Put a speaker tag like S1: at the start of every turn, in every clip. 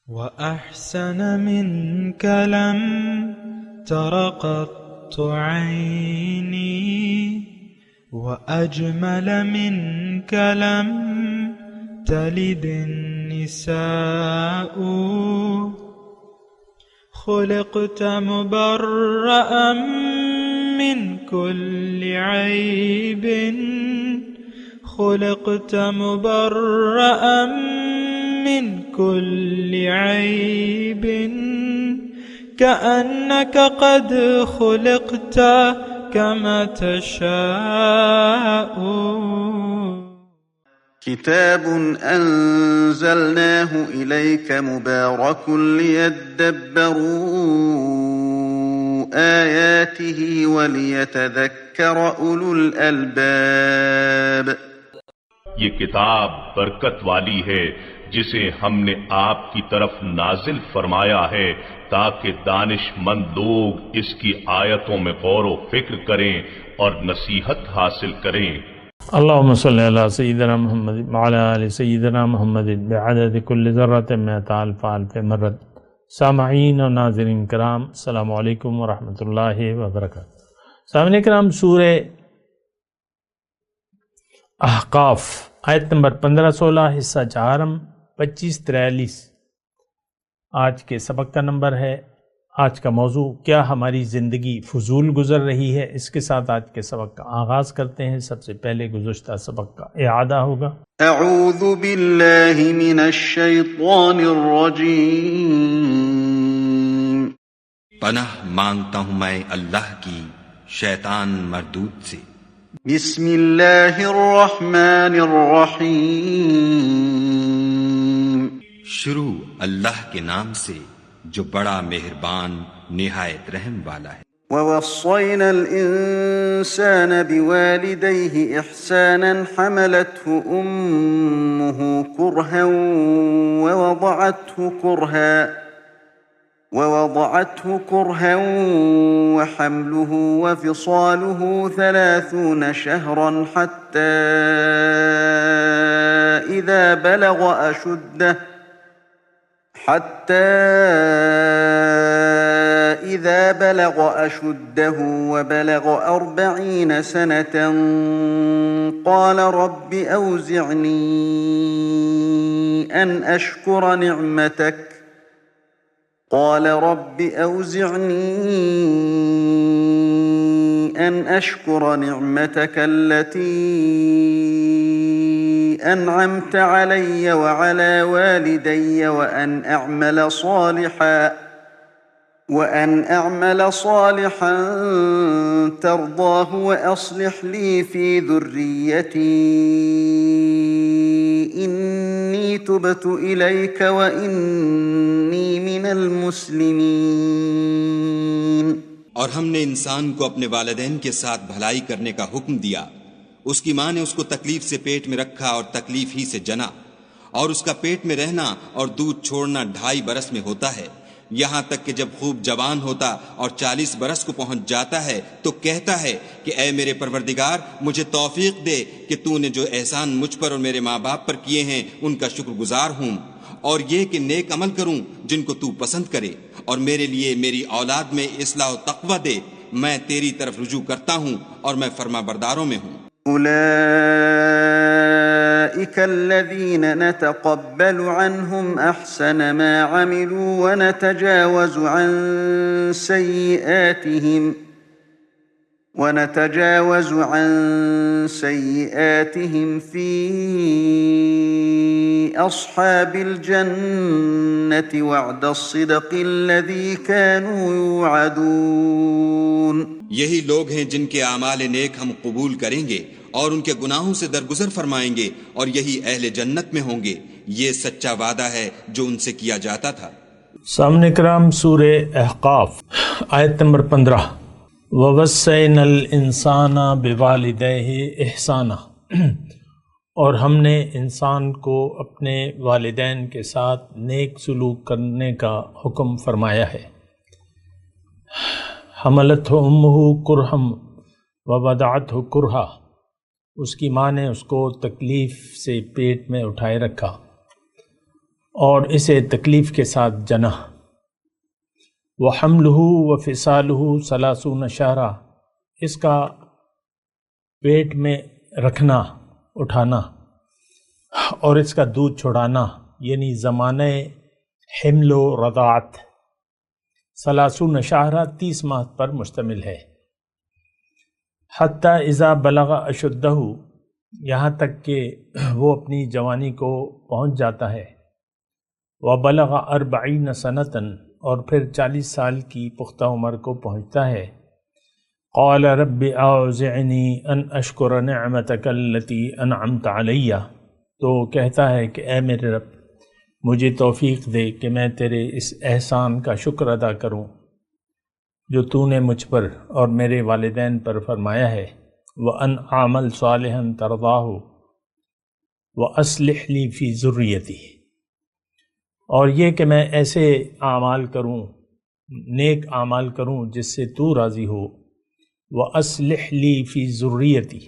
S1: وأحسن منك لم تر قط عيني وأجمل منك لم تلد النساء خلقت مبرأ من كل عيب خلقت مبرأ من كل عيب كأنك قد خلقت كما تشاء.
S2: كتاب أنزلناه إليك مبارك ليدبروا آياته وليتذكر أولو الألباب.
S3: یہ کتاب برکت والی ہے جسے ہم نے آپ کی طرف نازل فرمایا ہے تاکہ دانش مند لوگ اس کی آیتوں میں غور و فکر کریں اور نصیحت حاصل کریں.
S4: اللہم صلی علی سیدنا محمد وعلی آل سیدنا محمد بعدد کل ذرۃ مئۃ الف الف مرۃ. سامعین و ناظرین کرام، السلام علیکم ورحمۃ اللہ وبرکاتہ. سامعین کرام، سورہ احقاف آیت نمبر 15-16 حصہ چہارم 25-43 آج کے سبق کا نمبر ہے. آج کا موضوع کیا ہماری زندگی فضول گزر رہی ہے. اس کے ساتھ آج کے سبق کا آغاز کرتے ہیں. سب سے پہلے گزشتہ سبق کا اعادہ ہوگا.
S2: اعوذ باللہ من الشیطان الرجیم.
S5: پناہ مانگتا ہوں میں اللہ کی شیطان مردود سے.
S2: بسم اللہ الرحمن الرحیم.
S5: شروع اللہ کے نام سے جو بڑا مہربان نہایت رحم والا ہے.
S2: ووصينا الإنسان بوالديه إحسانا حملته أمه كرها ووضعته كرها وحمله وفصاله 30 شهرا حتى إذا بلغ أشده وبلغ 40 سنة قال رب أوزعني أن أشكر نعمتك التي أنعمت علي وعلى والدي وأن أعمل صالحا ترضاه وأصلح لي في ذريتي إني تبت إليك وإني من المسلمين.
S5: اور ہم نے انسان کو اپنے والدین کے ساتھ بھلائی کرنے کا حکم دیا. اس کی ماں نے اس کو تکلیف سے پیٹ میں رکھا اور تکلیف ہی سے جنا، اور اس کا پیٹ میں رہنا اور دودھ چھوڑنا 2.5 برس میں ہوتا ہے، یہاں تک کہ جب خوب جوان ہوتا اور 40 برس کو پہنچ جاتا ہے تو کہتا ہے کہ اے میرے پروردگار، مجھے توفیق دے کہ تو نے جو احسان مجھ پر اور میرے ماں باپ پر کیے ہیں ان کا شکر گزار ہوں، اور یہ کہ نیک عمل کروں جن کو تو پسند کرے، اور میرے لیے میری اولاد میں اصلاح و تقوی دے. میں تیری طرف رجوع کرتا ہوں اور میں فرما برداروں میں ہوں.
S2: أولئك الذين نتقبل عنهم أحسن ما عملوا ونتجاوز عن سيئاتهم في أصحاب الجنة وعد الصدق الذي كانوا يوعدون.
S5: یہی لوگ ہیں جن کے اعمال نیک ہم قبول کریں گے اور ان کے گناہوں سے درگزر فرمائیں گے، اور یہی اہل جنت میں ہوں گے. یہ سچا وعدہ ہے جو ان سے کیا جاتا تھا.
S4: سامنے کرام، سورہ احقاف آیت نمبر 15. وَوَصَّيْنَا الْإِنسَانَ بِوَالِدَيْهِ إِحْسَانًا، اور ہم نے انسان کو اپنے والدین کے ساتھ نیک سلوک کرنے کا حکم فرمایا ہے. حملتہ امہ کرہم ووضعتہ کرہا، اس کی ماں نے اس کو تکلیف سے پیٹ میں اٹھائے رکھا اور اسے تکلیف کے ساتھ جنا۔ وحملہ وفصالہ 30 شہرا، اس کا پیٹ میں رکھنا، اٹھانا اور اس کا دودھ چھڑانا، یعنی زمانہ حمل و رضاعت 30 شہرا 30 ماہ پر مشتمل ہے۔ حتی اذا بلغ اشدہ، یہاں تک کہ وہ اپنی جوانی کو پہنچ جاتا ہے۔ وبلغ 40 سنۃ، اور پھر 40 سال کی پختہ عمر کو پہنچتا ہے۔ قال رب اوزعنی ان اشکر نعمتک التی انعمت علی، تو کہتا ہے کہ اے میرے رب مجھے توفیق دے کہ میں تیرے اس احسان کا شکر ادا کروں جو تو نے مجھ پر اور میرے والدین پر فرمایا ہے۔ وَأَنْ أَعْمَلْ صَالِحًا تَرْضَاهُ وَأَصْلِحْ لِي فِي ذُرِّيَّتِي، اور یہ کہ میں ایسے اعمال کروں، نیک اعمال کروں جس سے تو راضی ہو۔ وَأَصْلِحْ لِي فِي ذُرِّيَّتِي،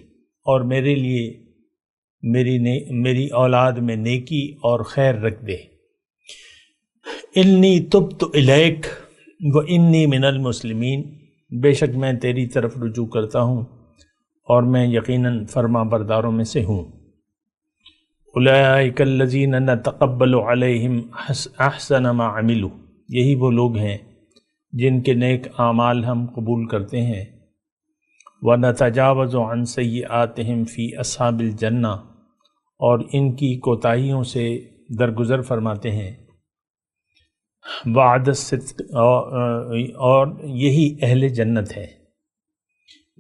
S4: اور میرے لیے میری اولاد میں نیکی اور خیر رکھ دے۔ انی تبت الیک وانی من المسلمین، بے شک میں تیری طرف رجوع کرتا ہوں اور میں یقیناً فرما برداروں میں سے ہوں۔ اولئک الذین نتقبل علیہم احسن ما عملوا، یہی وہ لوگ ہیں جن کے نیک اعمال ہم قبول کرتے ہیں۔ ونتجاوز عن سیئاتہم فی اصحاب الجنہ، اور ان کی کوتاہیوں سے درگزر فرماتے ہیں۔ وعد الصدق، اور یہی اہل جنت ہے۔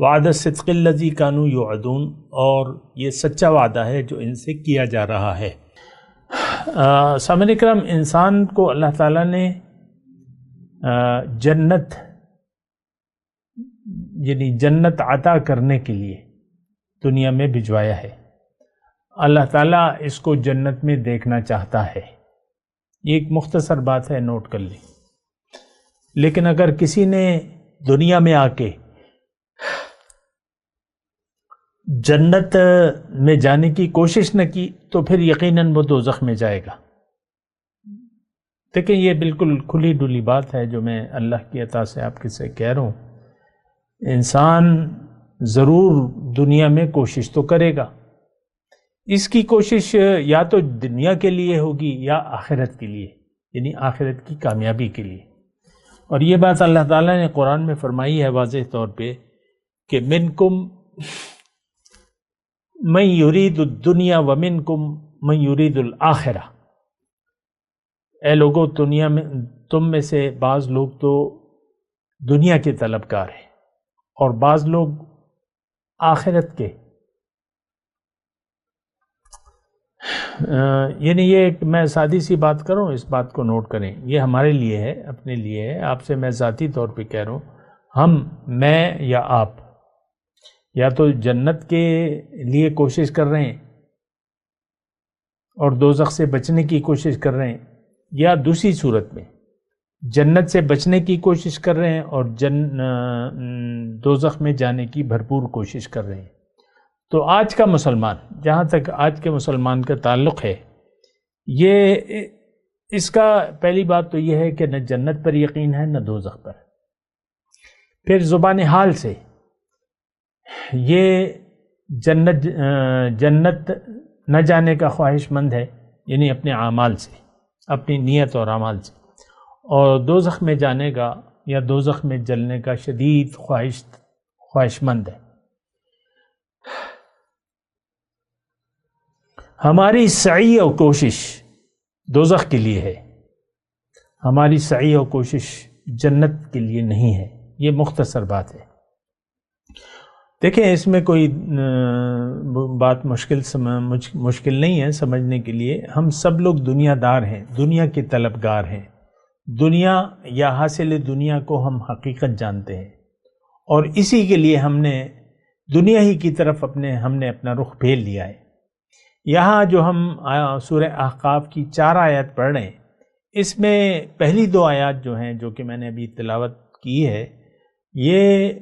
S4: وعد الصدق الذی کانوا یوعدون، اور یہ سچا وعدہ ہے جو ان سے کیا جا رہا ہے۔ سامعین کرام، انسان کو اللہ تعالیٰ نے جنت یعنی جنت عطا کرنے کے لیے دنیا میں بھجوایا ہے۔ اللہ تعالیٰ اس کو جنت میں دیکھنا چاہتا ہے۔ یہ ایک مختصر بات ہے، نوٹ کر لیں۔ لیکن اگر کسی نے دنیا میں آ کے جنت میں جانے کی کوشش نہ کی تو پھر یقیناً وہ دوزخ میں جائے گا۔ دیکھیں، یہ بالکل کھلی ڈلی بات ہے جو میں اللہ کی عطا سے آپ سے کہہ رہا ہوں۔ انسان ضرور دنیا میں کوشش تو کرے گا، اس کی کوشش یا تو دنیا کے لیے ہوگی یا آخرت کے لیے، یعنی آخرت کی کامیابی کے لیے۔ اور یہ بات اللہ تعالیٰ نے قرآن میں فرمائی ہے واضح طور پہ کہ منکم من یرید الدنیا ومنکم من یرید الآخرہ، اے لوگوں دنیا میں تم میں سے بعض لوگ تو دنیا کے طلبگار ہیں اور بعض لوگ آخرت کے۔ یعنی یہ میں سادی سی بات کروں، اس بات کو نوٹ کریں، یہ ہمارے لیے ہے، اپنے لیے ہے۔ آپ سے میں ذاتی طور پہ کہہ رہا ہوں، میں یا آپ یا تو جنت کے لیے کوشش کر رہے ہیں اور دوزخ سے بچنے کی کوشش کر رہے ہیں، یا دوسری صورت میں جنت سے بچنے کی کوشش کر رہے ہیں اور دوزخ میں جانے کی بھرپور کوشش کر رہے ہیں۔ تو آج کا مسلمان، جہاں تک آج کے مسلمان کا تعلق ہے، اس کا پہلی بات تو یہ ہے کہ نہ جنت پر یقین ہے نہ دوزخ پر۔ پھر زبان حال سے یہ جنت نہ جانے کا خواہش مند ہے، یعنی اپنے اعمال سے، اپنی نیت اور اعمال سے، اور دوزخ میں جانے کا یا دوزخ میں جلنے کا شدید خواہش مند ہے۔ ہماری سعی اور کوشش دوزخ کے لیے ہے، ہماری سعی اور کوشش جنت کے لیے نہیں ہے۔ یہ مختصر بات ہے۔ دیکھیں، اس میں کوئی بات مشکل نہیں ہے سمجھنے کے لیے۔ ہم سب لوگ دنیا دار ہیں، دنیا کے طلبگار ہیں۔ دنیا یا حاصل دنیا کو ہم حقیقت جانتے ہیں، اور اسی کے لیے ہم نے دنیا ہی کی طرف ہم نے اپنا رخ پھیر لیا ہے۔ یہاں جو ہم سورہ احقاف کی 4 آیات پڑھ رہے ہیں، اس میں پہلی 2 آیات جو ہیں، جو کہ میں نے ابھی تلاوت کی ہے، یہ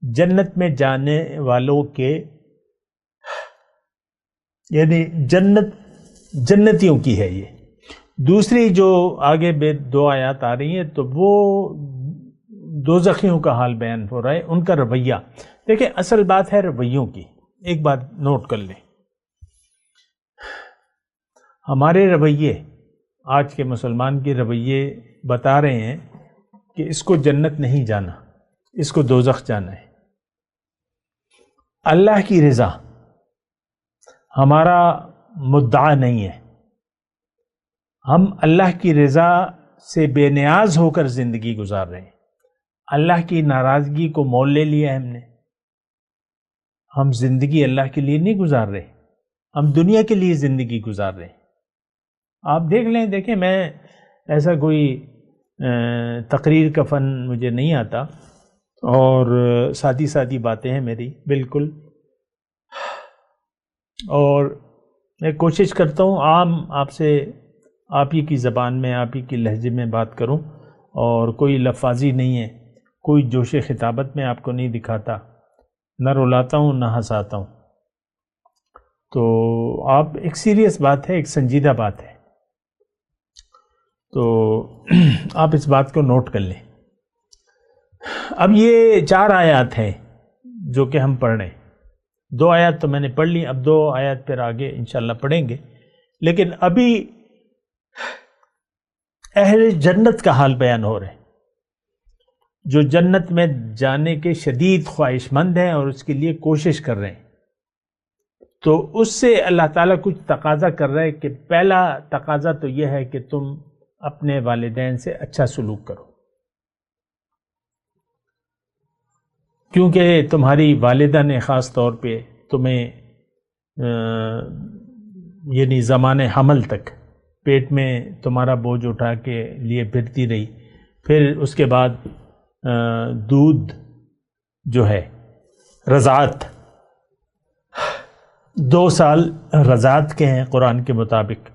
S4: جنت میں جانے والوں کے یعنی جنتیوں کی ہے۔ یہ دوسری جو آگے دو آیات آ رہی ہیں تو وہ دوزخیوں کا حال بیان ہو رہا ہے، ان کا رویہ. دیکھیں اصل بات ہے رویوں کی. ایک بات نوٹ کر لیں، ہمارے رویے، آج کے مسلمان کے رویے بتا رہے ہیں کہ اس کو جنت نہیں جانا، اس کو دوزخ جانا ہے. اللہ کی رضا ہمارا مدعا نہیں ہے. ہم اللہ کی رضا سے بے نیاز ہو کر زندگی گزار رہے ہیں. اللہ کی ناراضگی کو مول لے لیا ہے ہم نے. ہم زندگی اللہ کے لیے نہیں گزار رہے، ہم دنیا کے لیے زندگی گزار رہے ہیں. آپ دیکھ لیں، دیکھیں میں ایسا کوئی تقریر کا فن مجھے نہیں آتا، اور سادی سادی باتیں ہیں میری بالکل، اور میں کوشش کرتا ہوں عام آپ سے آپ ہی کی زبان میں، آپ ہی کی لہجے میں بات کروں، اور کوئی لفاظی نہیں ہے، کوئی جوش خطابت میں آپ کو نہیں دکھاتا، نہ رلاتا ہوں نہ ہنساتا ہوں. تو آپ ایک سیریس بات ہے، ایک سنجیدہ بات ہے، تو آپ اس بات کو نوٹ کر لیں. اب یہ 4 آیات ہیں جو کہ ہم پڑھ رہے ہیں. 2 آیات تو میں نے پڑھ لی، اب 2 آیات پھر آگے انشاءاللہ پڑھیں گے. لیکن ابھی اہل جنت کا حال بیان ہو رہا ہے، جو جنت میں جانے کے شدید خواہش مند ہیں اور اس کے لیے کوشش کر رہے ہیں. تو اس سے اللہ تعالیٰ کچھ تقاضا کر رہا ہے کہ پہلا تقاضا تو یہ ہے کہ تم اپنے والدین سے اچھا سلوک کرو، کیونکہ تمہاری والدہ نے خاص طور پہ تمہیں یعنی زمانے حمل تک پیٹ میں تمہارا بوجھ اٹھا کے لیے پھرتی رہی. پھر اس کے بعد دودھ جو ہے رضاعت، 2 سال رضاعت کے ہیں قرآن کے مطابق.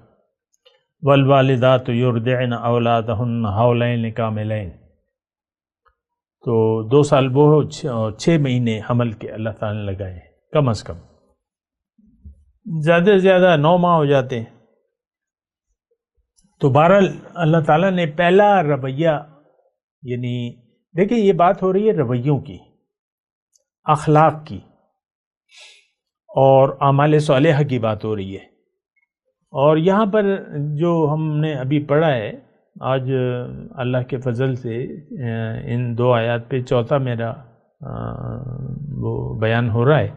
S4: والوالدات یرضعن اولادہن حولین کاملین، تو 2 سال وہ 6 مہینے حمل کے اللہ تعالیٰ نے لگائے ہیں کم از کم. زیادہ سے زیادہ 9 ماہ ہو جاتے ہیں. تو بہرحال اللہ تعالیٰ نے پہلا رویہ، یعنی دیکھیں یہ بات ہو رہی ہے رویوں کی، اخلاق کی، اور اعمال صالحہ کی بات ہو رہی ہے. اور یہاں پر جو ہم نے ابھی پڑھا ہے آج اللہ کے فضل سے ان 2 آیات پہ چوتھا میرا وہ بیان ہو رہا ہے.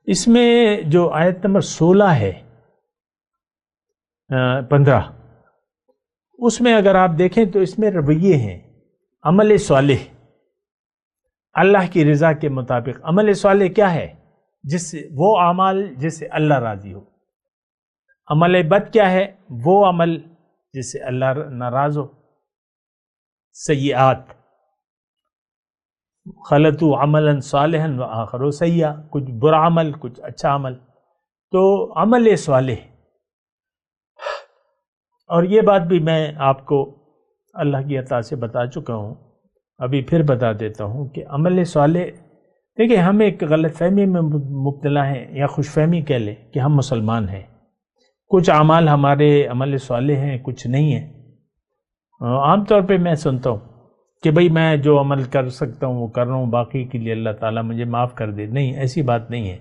S4: اس میں جو آیت نمبر 16 ہے 15، اس میں اگر آپ دیکھیں تو اس میں رویے ہیں. عمل صالح، اللہ کی رضا کے مطابق عمل صالح کیا ہے؟ جس سے وہ اعمال جس سے اللہ راضی ہو. عمل بد کیا ہے؟ وہ عمل جس سے اللہ ناراض ہو. سیئات، خلطوا عملا صالحا وآخر سیئا، کچھ برا عمل کچھ اچھا عمل. تو عمل صالح، اور یہ بات بھی میں آپ کو اللہ کی عطا سے بتا چکا ہوں، ابھی پھر بتا دیتا ہوں کہ عمل صالح، دیکھیں ہم ایک غلط فہمی میں مبتلا ہیں، یا خوش فہمی کہہ لیں کہ ہم مسلمان ہیں، کچھ اعمال ہمارے عمل صالح ہیں کچھ نہیں ہیں. عام طور پہ میں سنتا ہوں کہ بھئی میں جو عمل کر سکتا ہوں وہ کر رہا ہوں، باقی کے لیے اللہ تعالیٰ مجھے معاف کر دے. نہیں، ایسی بات نہیں ہے.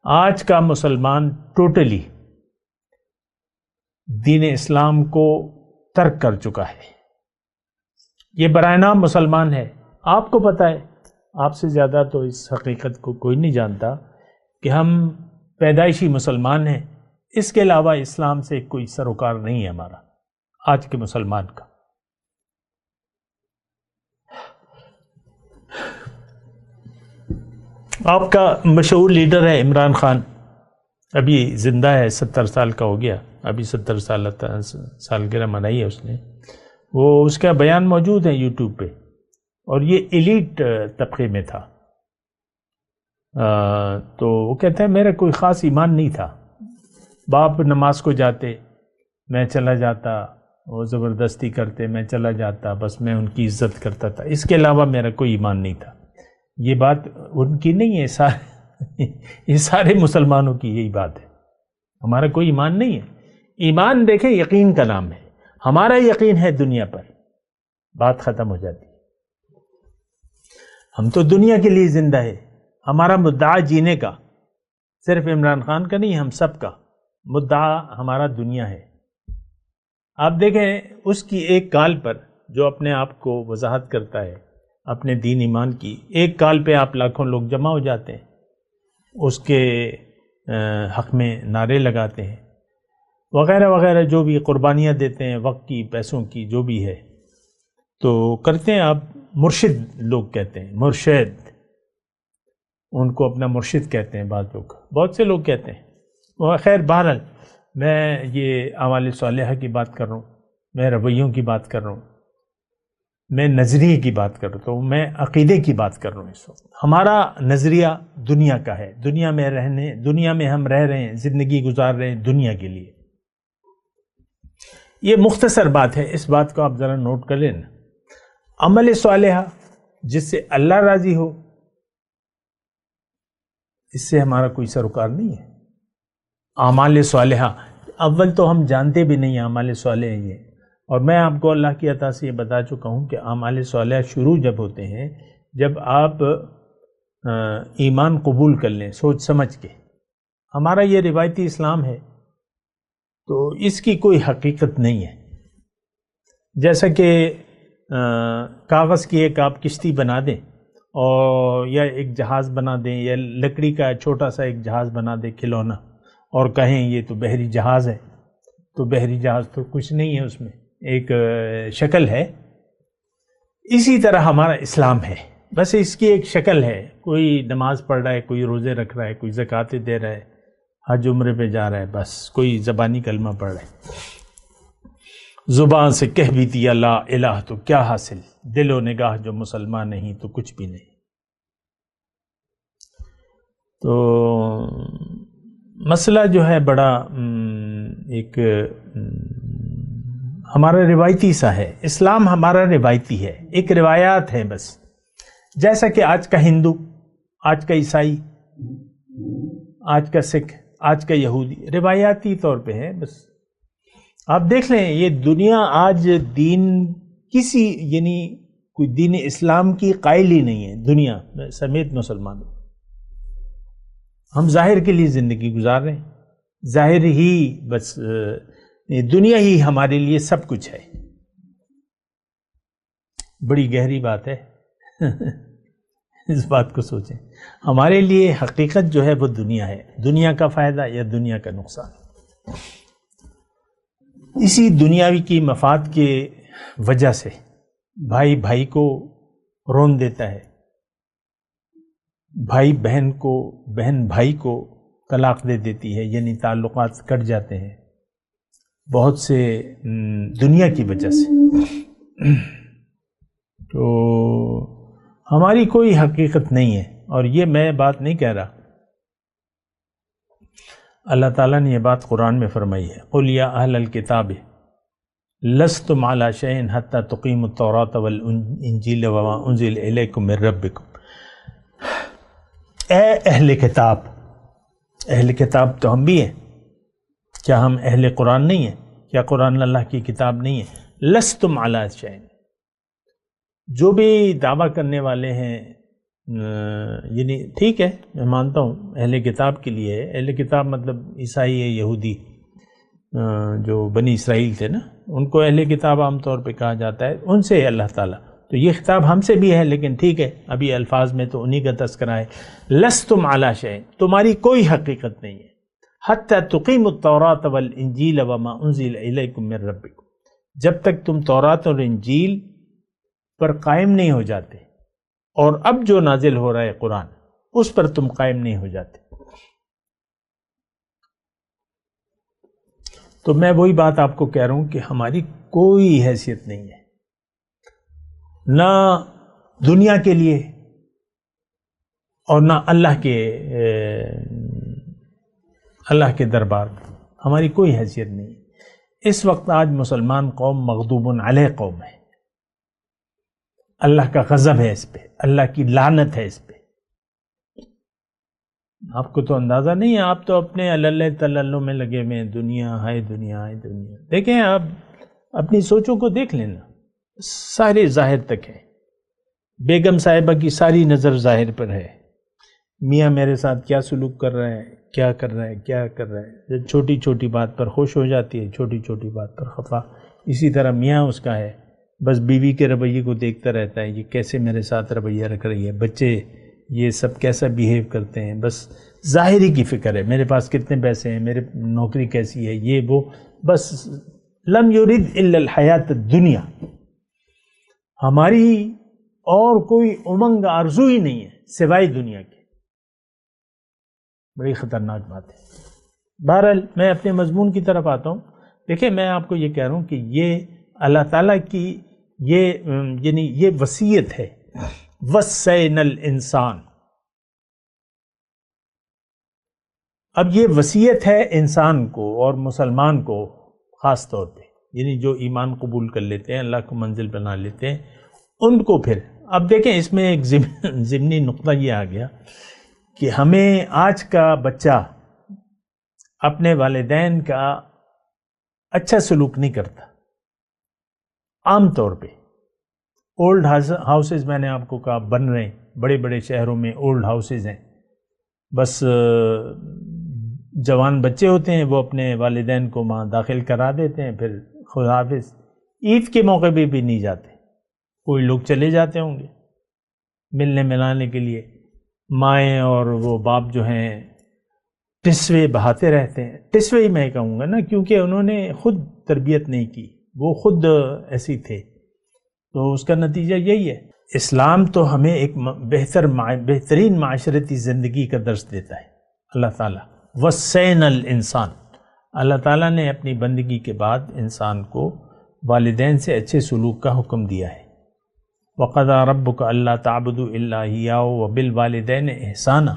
S4: آج کا مسلمان ٹوٹلی دین اسلام کو ترک کر چکا ہے. یہ برائے نام مسلمان ہے. آپ کو پتہ ہے، آپ سے زیادہ تو اس حقیقت کو کوئی نہیں جانتا کہ ہم پیدائشی مسلمان ہیں. اس کے علاوہ اسلام سے کوئی سروکار نہیں ہے ہمارا آج کے مسلمان کا. آپ کا مشہور لیڈر ہے عمران خان، ابھی زندہ ہے، 70 سال کا ہو گیا، ابھی 70 سالگرہ منائی ہے اس نے. وہ اس کا بیان موجود ہے یوٹیوب پہ، اور یہ ایلیٹ طبقے میں تھا. تو وہ کہتا ہے میرا کوئی خاص ایمان نہیں تھا، باپ نماز کو جاتے میں چلا جاتا، وہ زبردستی کرتے میں چلا جاتا، بس میں ان کی عزت کرتا تھا، اس کے علاوہ میرا کوئی ایمان نہیں تھا. یہ بات ان کی نہیں ہے، یہ سارے مسلمانوں کی یہی بات ہے. ہمارا کوئی ایمان نہیں ہے. ایمان دیکھیں یقین کا نام ہے. ہمارا یقین ہے دنیا پر، بات ختم ہو جاتی ہے۔ ہم تو دنیا کے لیے زندہ ہے، ہمارا مدعا جینے کا، صرف عمران خان کا نہیں، ہم سب کا مدعا ہمارا دنیا ہے۔ آپ دیکھیں اس کی ایک کال پر جو اپنے آپ کو وضاحت کرتا ہے اپنے دین ایمان کی، ایک کال پہ آپ لاکھوں لوگ جمع ہو جاتے ہیں، اس کے حق میں نعرے لگاتے ہیں وغیرہ وغیرہ، جو بھی قربانیاں دیتے ہیں وقت کی، پیسوں کی، جو بھی ہے تو کرتے ہیں۔ آپ مرشد لوگ کہتے ہیں، مرشد، ان کو اپنا مرشد کہتے ہیں بعض لوگ، بہت سے لوگ کہتے ہیں۔ وہ خیر بہرحال میں یہ اعمال صالحہ کی بات کر رہا ہوں، میں رویوں کی بات کر رہا ہوں، میں نظریے کی بات کر رہا ہوں، میں عقیدے کی بات کر رہا ہوں۔ اس وقت ہمارا نظریہ دنیا کا ہے، دنیا میں ہم رہ رہے ہیں، زندگی گزار رہے ہیں دنیا کے لیے۔ یہ مختصر بات ہے، اس بات کو آپ ذرا نوٹ کر لینا۔ عمل صالحہ جس سے اللہ راضی ہو، اس سے ہمارا کوئی سروکار نہیں ہے۔ اعمال صالحہ اول تو ہم جانتے بھی نہیں اعمال صالح یہ، اور میں آپ کو اللہ کی عطا سے یہ بتا چکا ہوں کہ اعمال صالحہ شروع جب ہوتے ہیں جب آپ ایمان قبول کر لیں سوچ سمجھ کے۔ ہمارا یہ روایتی اسلام ہے تو اس کی کوئی حقیقت نہیں ہے۔ جیسا کہ کاغذ کی ایک آپ کشتی بنا دیں اور یا ایک جہاز بنا دیں، یا لکڑی کا چھوٹا سا ایک جہاز بنا دیں کھلونا، اور کہیں یہ تو بحری جہاز ہے، تو بحری جہاز تو کچھ نہیں ہے، اس میں ایک شکل ہے۔ اسی طرح ہمارا اسلام ہے، بس اس کی ایک شکل ہے، کوئی نماز پڑھ رہا ہے، کوئی روزے رکھ رہا ہے، کوئی زکوٰۃ دے رہا ہے، حج عمرے پہ جا رہا ہے، بس کوئی زبانی کلمہ پڑھ رہا ہے، زبان سے کہہ بھی دیا لا الہ تو کیا حاصل، دل و نگاہ جو مسلمان نہیں تو کچھ بھی نہیں۔ تو مسئلہ جو ہے بڑا ایک ہمارا روایتی سا ہے، اسلام ہمارا روایتی ہے، ایک روایات ہیں بس، جیسا کہ آج کا ہندو، آج کا عیسائی، آج کا سکھ، آج کا یہودی روایاتی طور پہ ہے بس۔ آپ دیکھ لیں یہ دنیا آج دین کسی یعنی کوئی دین اسلام کی قائل ہی نہیں ہے، دنیا سمیت مسلمان۔ ہم ظاہر کے لیے زندگی گزار رہے ہیں، ظاہر ہی بس، دنیا ہی ہمارے لیے سب کچھ ہے۔ بڑی گہری بات ہے اس بات کو سوچیں، ہمارے لیے حقیقت جو ہے وہ دنیا ہے، دنیا کا فائدہ یا دنیا کا نقصان۔ اسی دنیاوی کی مفاد کے وجہ سے بھائی بھائی کو رون دیتا ہے، بھائی بہن کو، بہن بھائی کو طلاق دے دیتی ہے، یعنی تعلقات کٹ جاتے ہیں بہت سے دنیا کی وجہ سے۔ تو ہماری کوئی حقیقت نہیں ہے، اور یہ میں بات نہیں کہہ رہا، اللہ تعالیٰ نے یہ بات قرآن میں فرمائی ہے، قُلْ يَا أَهْلَ الْكِتَابِ لَسْتُمْ عَلَى شَيْءٍ حَتَّى تُقِيمُوا التَّوْرَاةَ وَالْإِنْجِيلَ وَمَا أُنزِلَ إِلَيْكُم مِّن رَّبِّكُمْ۔ اے اہل کتاب، اہل کتاب تو ہم بھی ہیں، کیا ہم اہل قرآن نہیں ہیں؟ کیا قرآن اللہ کی کتاب نہیں ہے؟ لستم علی شیء، جو بھی دعویٰ کرنے والے ہیں، یعنی ٹھیک ہے میں مانتا ہوں اہل کتاب کے لیے ہے، اہل کتاب مطلب عیسائی ہے، یہودی، جو بنی اسرائیل تھے نا، ان کو اہل کتاب عام طور پہ کہا جاتا ہے، ان سے ہے اللہ تعالیٰ، تو یہ خطاب ہم سے بھی ہے، لیکن ٹھیک ہے ابھی الفاظ میں تو انہی کا تذکرہ ہے۔ لستم علی شیء، تمہاری کوئی حقیقت نہیں ہے، حتی تقیموا التوراۃ والانجیل وما انزل الیکم من ربکم، جب تک تم تورات اور انجیل پر قائم نہیں ہو جاتے، اور اب جو نازل ہو رہا ہے قرآن اس پر تم قائم نہیں ہو جاتے۔ تو میں وہی بات آپ کو کہہ رہا ہوں کہ ہماری کوئی حیثیت نہیں ہے، نہ دنیا کے لیے اور نہ اللہ کے دربار میں ہماری کوئی حیثیت نہیں ہے۔ اس وقت آج مسلمان قوم مغضوب علیہ قوم ہے، اللہ کا غضب ہے اس پہ، اللہ کی لعنت ہے اس پہ۔ آپ کو تو اندازہ نہیں ہے، آپ تو اپنے اللہ تللو میں لگے ہوئے ہیں، دنیا ہے دنیا ہے دنیا۔ دیکھیں اب اپنی سوچوں کو دیکھ لینا، سارے ظاہر تک ہے، بیگم صاحبہ کی ساری نظر ظاہر پر ہے، میاں میرے ساتھ کیا سلوک کر رہا ہے، کیا کر رہا ہے، کیا کر رہا ہے، چھوٹی چھوٹی بات پر خوش ہو جاتی ہے، چھوٹی چھوٹی بات پر خفا، اسی طرح میاں اس کا ہے، بس بیوی کے رویے کو دیکھتا رہتا ہے، یہ کیسے میرے ساتھ رویہ رکھ رہی ہے، بچے یہ سب کیسا بیہیو کرتے ہیں، بس ظاہری کی فکر ہے، میرے پاس کتنے پیسے ہیں، میرے نوکری کیسی ہے، یہ وہ، بس لم یرید الا الحیات الدنیا، ہماری اور کوئی امنگ آرزو ہی نہیں ہے سوائے دنیا کے۔ بڑی خطرناک بات ہے۔ بہرحال میں اپنے مضمون کی طرف آتا ہوں۔ دیکھیں میں آپ کو یہ کہہ رہا ہوں کہ یہ اللہ تعالیٰ کی یعنی یہ وصیت ہے، وصینا الانسان، اب یہ وصیت ہے انسان کو اور مسلمان کو خاص طور پہ، یعنی جو ایمان قبول کر لیتے ہیں، اللہ کو منزل بنا لیتے ہیں، ان کو پھر اب دیکھیں اس میں ایک ضمنی نقطہ یہ آ گیا کہ ہمیں آج کا بچہ اپنے والدین کا اچھا سلوک نہیں کرتا عام طور پہ۔ اولڈ ہاؤسز میں نے آپ کو کہا بن رہے ہیں، بڑے بڑے شہروں میں اولڈ ہاؤسز ہیں، بس جوان بچے ہوتے ہیں وہ اپنے والدین کو وہاں داخل کرا دیتے ہیں، پھر خدا حافظ، عید کے موقع پہ بھی نہیں جاتے، کوئی لوگ چلے جاتے ہوں گے ملنے ملانے کے لیے، مائیں اور وہ باپ جو ہیں ٹسوے بہاتے رہتے ہیں، ٹسوے ہی میں کہوں گا نا، کیونکہ انہوں نے خود تربیت نہیں کی، وہ خود ایسی تھے، تو اس کا نتیجہ یہی ہے۔ اسلام تو ہمیں ایک بہترین معاشرتی زندگی کا درس دیتا ہے، اللہ تعالیٰ وصینا الانسان، اللہ تعالیٰ نے اپنی بندگی کے بعد انسان کو والدین سے اچھے سلوک کا حکم دیا ہے۔ وَقَضَىٰ رَبُّكَ أَلَّا تَعْبُدُوا إِلَّا إِيَّاهُ وَبِالْوَالِدَيْنِ إِحْسَانًا،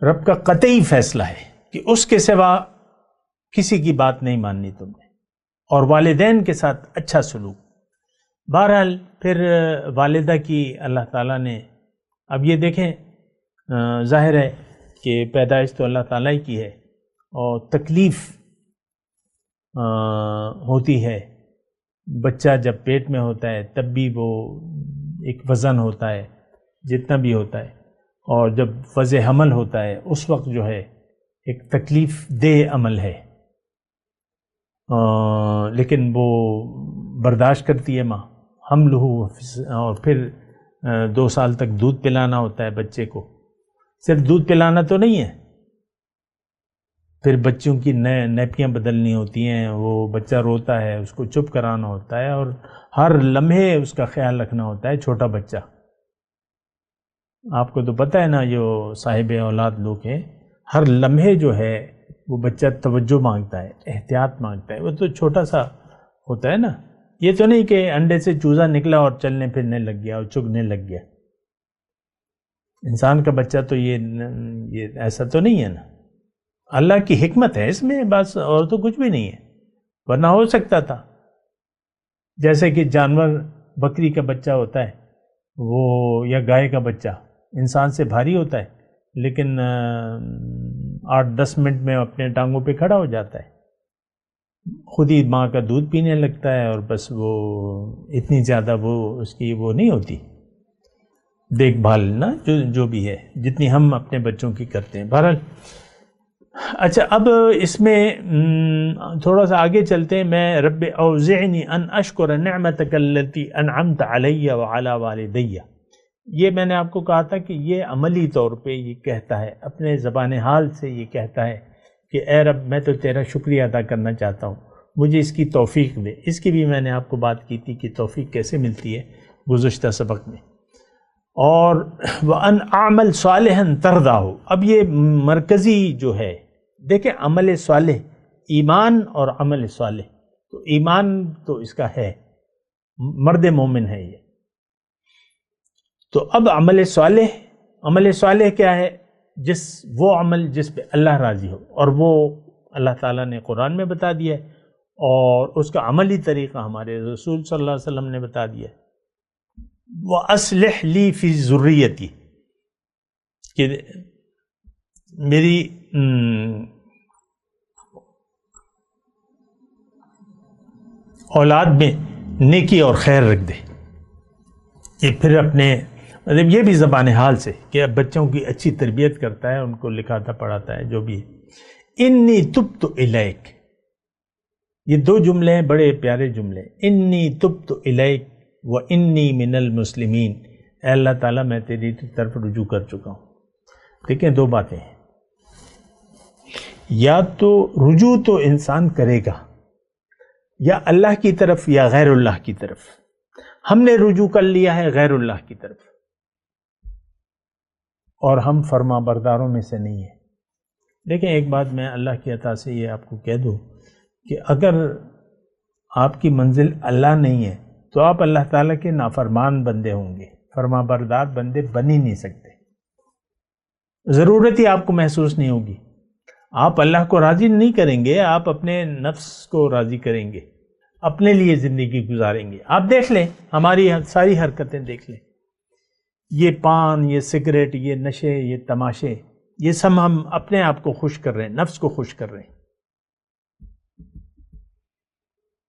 S4: رب کا قطعی فیصلہ ہے کہ اس کے سوا کسی کی بات نہیں ماننی تم نے، اور والدین کے ساتھ اچھا سلوک۔ بہرحال پھر والدہ کی اللہ تعالیٰ نے، اب یہ دیکھیں ظاہر ہے کہ پیدائش تو اللہ تعالیٰ ہی کی ہے، اور تکلیف ہوتی ہے، بچہ جب پیٹ میں ہوتا ہے تب بھی وہ ایک وزن ہوتا ہے جتنا بھی ہوتا ہے، اور جب وضع حمل ہوتا ہے اس وقت جو ہے ایک تکلیف دہ عمل ہے، لیکن وہ برداشت کرتی ہے ماں، حمل ہو، اور پھر 2 سال تک دودھ پلانا ہوتا ہے بچے کو، صرف دودھ پلانا تو نہیں ہے، پھر بچوں کی نیپیاں بدلنی ہوتی ہیں، وہ بچہ روتا ہے اس کو چپ کرانا ہوتا ہے، اور ہر لمحے اس کا خیال رکھنا ہوتا ہے، چھوٹا بچہ، آپ کو تو پتہ ہے نا جو صاحب اولاد لوگ ہیں، ہر لمحے جو ہے وہ بچہ توجہ مانگتا ہے، احتیاط مانگتا ہے، وہ تو چھوٹا سا ہوتا ہے نا، یہ تو نہیں کہ انڈے سے چوزا نکلا اور چلنے پھرنے لگ گیا اور چگنے لگ گیا، انسان کا بچہ تو یہ ایسا تو نہیں ہے نا، اللہ کی حکمت ہے اس میں بس، اور تو کچھ بھی نہیں ہے، ورنہ ہو سکتا تھا جیسے کہ جانور، بکری کا بچہ ہوتا ہے وہ، یا گائے کا بچہ انسان سے بھاری ہوتا ہے لیکن 8-10 منٹ میں اپنے ٹانگوں پہ کھڑا ہو جاتا ہے، خود ہی ماں کا دودھ پینے لگتا ہے، اور بس وہ اتنی زیادہ وہ اس کی وہ نہیں ہوتی دیکھ بھال نا، جو بھی ہے جتنی ہم اپنے بچوں کی کرتے ہیں۔ بہرحال اچھا، اب اس میں تھوڑا سا آگے چلتے ہیں۔ میں رب اوزعنی ان اشکر نعمتک التی انعمت علی وعلی والدی، یہ میں نے آپ کو کہا تھا کہ یہ عملی طور پہ یہ کہتا ہے، اپنے زبان حال سے یہ کہتا ہے کہ اے رب میں تو تیرا شکریہ ادا کرنا چاہتا ہوں، مجھے اس کی توفیق دے۔ اس کی بھی میں نے آپ کو بات کی تھی کہ توفیق کیسے ملتی ہے گزشتہ سبق میں۔ اور وَأَنْ أَعْمَلْ صَالِحًا تَرْضَاهُ، اب یہ مرکزی جو ہے، دیکھیں عمل صالح، ایمان اور عمل صالح، تو ایمان تو اس کا ہے، مرد مومن ہے یہ، تو اب عمل صالح کیا ہے؟ وہ عمل جس پہ اللہ راضی ہو، اور وہ اللہ تعالیٰ نے قرآن میں بتا دیا ہے، اور اس کا عملی طریقہ ہمارے رسول صلی اللہ علیہ وسلم نے بتا دیا ہے۔ وَأَصْلِحْ لِي فِي ذُرِّيَّتِي، کہ میری اولاد میں نیکی اور خیر رکھ دے. یہ پھر اپنے مطلب یہ بھی زبان حال سے کہ اب بچوں کی اچھی تربیت کرتا ہے، ان کو لکھاتا پڑھاتا ہے جو بھی ہے. انی تبت الیک، یہ دو جملے ہیں بڑے پیارے جملے. انی تبت الیک و انی من المسلمین، اے اللہ تعالیٰ میں تیری طرف رجوع کر چکا ہوں. دیکھیں دو باتیں ہیں، یا تو رجوع تو انسان کرے گا یا اللہ کی طرف یا غیر اللہ کی طرف. ہم نے رجوع کر لیا ہے غیر اللہ کی طرف، اور ہم فرما برداروں میں سے نہیں ہیں. دیکھیں ایک بات میں اللہ کی عطا سے یہ آپ کو کہہ دوں کہ اگر آپ کی منزل اللہ نہیں ہے تو آپ اللہ تعالیٰ کے نافرمان بندے ہوں گے، فرما بردار بندے بن ہی نہیں سکتے. ضرورت ہی آپ کو محسوس نہیں ہوگی. آپ اللہ کو راضی نہیں کریں گے، آپ اپنے نفس کو راضی کریں گے، اپنے لیے زندگی گزاریں گے. آپ دیکھ لیں ہماری ساری حرکتیں دیکھ لیں، یہ پان، یہ سگریٹ، یہ نشے، یہ تماشے، یہ سب ہم اپنے آپ کو خوش کر رہے ہیں، نفس کو خوش کر رہے ہیں.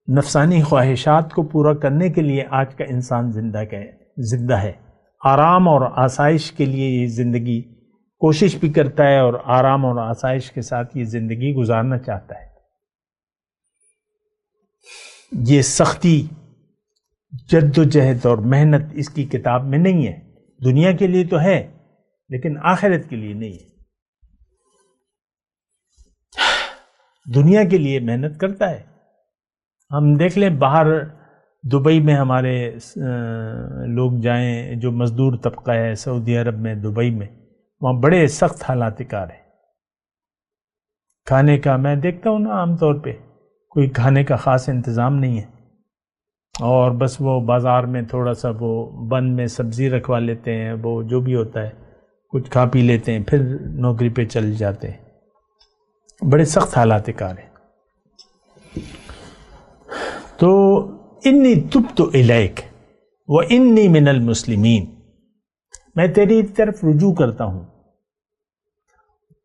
S4: نفسانی خواہشات کو پورا کرنے کے لیے آج کا انسان زندہ ہے. آرام اور آسائش کے لیے یہ زندگی کوشش بھی کرتا ہے اور آرام اور آسائش کے ساتھ یہ زندگی گزارنا چاہتا ہے. یہ سختی، جد و جہد اور محنت اس کی کتاب میں نہیں ہے. دنیا کے لیے تو ہے لیکن آخرت کے لیے نہیں ہے. دنیا کے لیے محنت کرتا ہے. ہم دیکھ لیں باہر دبئی میں ہمارے لوگ جائیں، جو مزدور طبقہ ہے سعودی عرب میں، دبئی میں، وہاں بڑے سخت حالات کار ہیں. کھانے کا میں دیکھتا ہوں نا عام طور پہ کوئی کھانے کا خاص انتظام نہیں ہے، اور بس وہ بازار میں تھوڑا سا وہ بن میں سبزی رکھوا لیتے ہیں، وہ جو بھی ہوتا ہے کچھ کھا پی لیتے ہیں، پھر نوکری پہ چل جاتے ہیں. بڑے سخت حالات کار ہیں. تو انی تبت الیک و انی من المسلمین، میں تیری طرف رجوع کرتا ہوں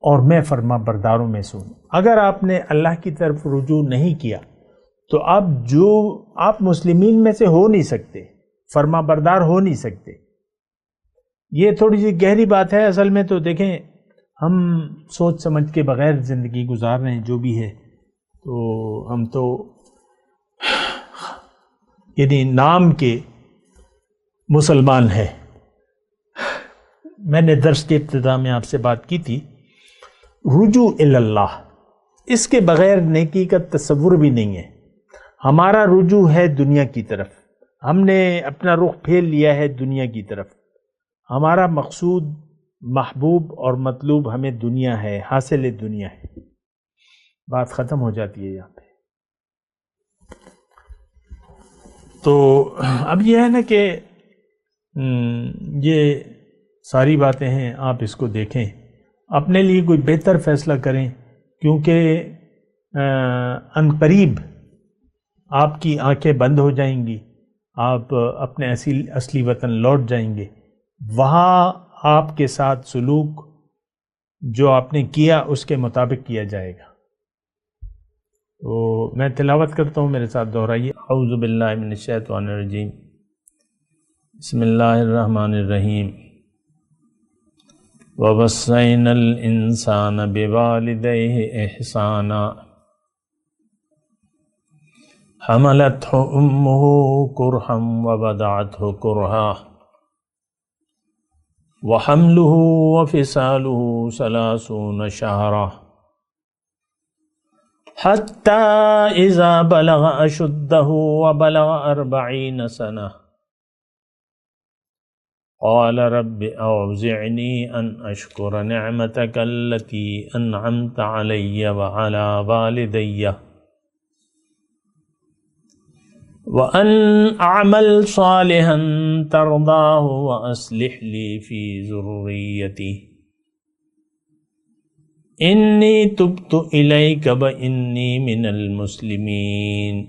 S4: اور میں فرما برداروں میں سے ہوں. اگر آپ نے اللہ کی طرف رجوع نہیں کیا تو آپ مسلمین میں سے ہو نہیں سکتے، فرما بردار ہو نہیں سکتے. یہ تھوڑی سی گہری بات ہے. اصل میں تو دیکھیں ہم سوچ سمجھ کے بغیر زندگی گزار رہے ہیں جو بھی ہے، تو ہم تو یعنی نام کے مسلمان ہیں. میں نے درس کے ابتدا میں آپ سے بات کی تھی، رجوع اللہ، اس کے بغیر نیکی کا تصور بھی نہیں ہے. ہمارا رجوع ہے دنیا کی طرف، ہم نے اپنا رخ پھیر لیا ہے دنیا کی طرف. ہمارا مقصود، محبوب اور مطلوب ہمیں دنیا ہے، حاصل دنیا ہے. بات ختم ہو جاتی ہے یہاں پہ. تو اب یہ ہے نا کہ یہ ساری باتیں ہیں، آپ اس کو دیکھیں، اپنے لیے کوئی بہتر فیصلہ کریں، کیونکہ عنقریب آپ کی آنکھیں بند ہو جائیں گی، آپ اپنے اصلی وطن لوٹ جائیں گے. وہاں آپ کے ساتھ سلوک جو آپ نے کیا اس کے مطابق کیا جائے گا. تو میں تلاوت کرتا ہوں، میرے ساتھ دہرائیے. اعوذ باللہ من الشیطان الرجیم، بسم اللہ الرحمن الرحیم. وَوَصَّيْنَا الْإِنسَانَ بِوَالِدَيْهِ إِحْسَانًا حَمَلَتْهُ أُمُّهُ كُرْهًا وَوَضَعَتْهُ كُرْهًا وَحَمْلُهُ وَفِصَالُهُ 30 شهرًا حَتَّى إِذَا بَلَغَ أَشُدَّهُ وَبَلَغَ 40 سَنَةً قال رب أوزعني أن أشكر نعمتك التي أنعمت علي وعلى والدي وأن أعمل صالحا ترضاه وأصلح لي في ذريتي إني تبت إليك وإني من المسلمين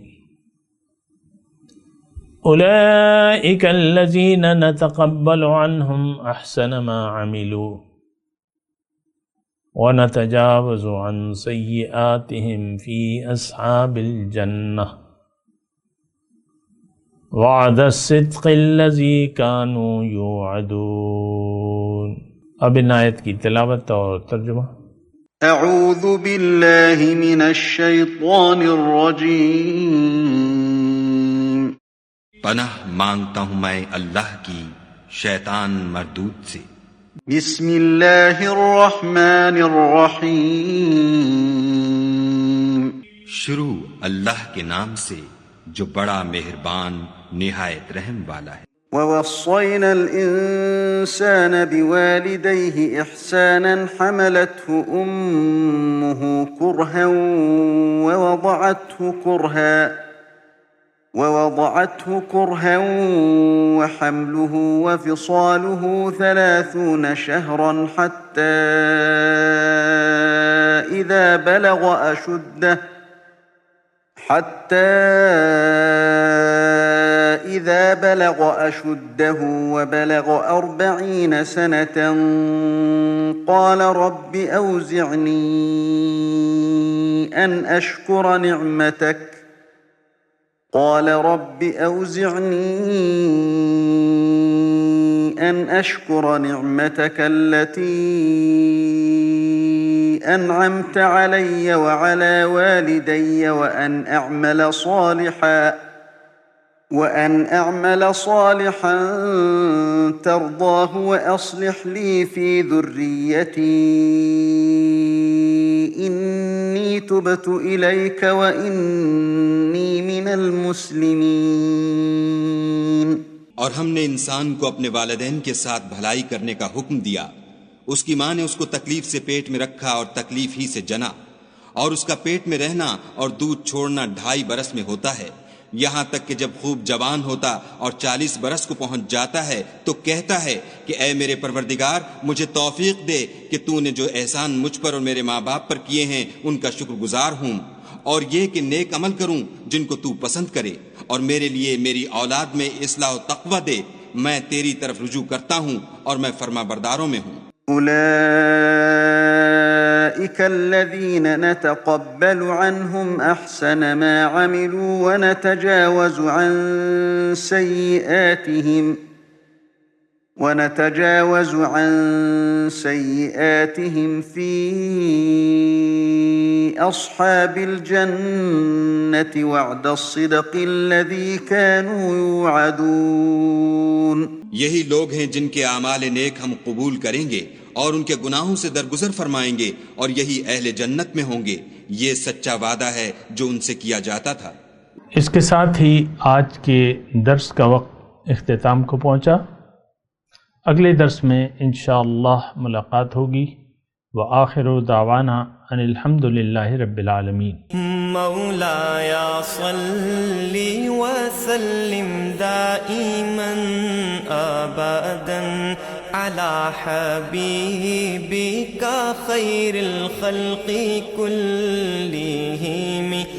S4: أولئك الذين نتقبل عنهم أحسن ما عملوا ونتجاوز عن سيئاتهم في أصحاب الجنة وعد الصدق الذی کانوا یوعدون۔ اب ان آیت کی تلاوت اور ترجمہ۔
S2: اعوذ باللہ من الشیطان الرجیم۔
S5: پناہ مانگتا ہوں میں اللہ کی شیطان مردود سے۔
S2: بسم اللہ الرحمن الرحیم۔
S5: شروع اللہ کے نام سے جو بڑا مہربان نہایت رحم والا ہے۔
S2: ووصينا الإنسان بوالديه إحسانا حملته أمه كرها ووضعته كرها وحمله وفصاله 30 شهرا حتى إذا بلغ أشده وبلغ 40 سنة قال رب أوزعني أن أشكر نعمتك التي أنعمت علي وعلى والدي وأن أعمل صالحا ترضاه وأصلح لي في ذريتي إني تبت إليك وإني من المسلمين۔
S5: اور ہم نے انسان کو اپنے والدین کے ساتھ بھلائی کرنے کا حکم دیا۔ اس کی ماں نے اس کو تکلیف سے پیٹ میں رکھا اور تکلیف ہی سے جنا، اور اس کا پیٹ میں رہنا اور دودھ چھوڑنا 2.5 برس میں ہوتا ہے، یہاں تک کہ جب خوب جوان ہوتا اور 40 برس کو پہنچ جاتا ہے تو کہتا ہے کہ اے میرے پروردگار مجھے توفیق دے کہ تو نے جو احسان مجھ پر اور میرے ماں باپ پر کیے ہیں ان کا شکر گزار ہوں، اور یہ کہ نیک عمل کروں جن کو تو پسند کرے، اور میرے لیے میری اولاد میں اصلاح و تقوی دے، میں تیری طرف رجوع کرتا ہوں اور میں فرما برداروں میں ہوں۔
S2: أولئك الذين نتقبل عنهم أحسن ما عملوا ونتجاوز عن سيئاتهم في أصحاب الجنة وعد الصدق الذي كانوا يوعدون۔
S5: یہی لوگ ہیں جن کے اعمال نیک ہم قبول کریں گے اور ان کے گناہوں سے درگزر فرمائیں گے، اور یہی اہل جنت میں ہوں گے، یہ سچا وعدہ ہے جو ان سے کیا جاتا تھا۔
S4: اس کے ساتھ ہی آج کے درس کا وقت اختتام کو پہنچا۔ اگلے درس میں انشاءاللہ ملاقات ہوگی۔ وآخر دعوانا ان الحمد للہ رب العالمین۔
S1: مولاي صل وسلم دائما ابدا على حبيبك خير الخلق كلهم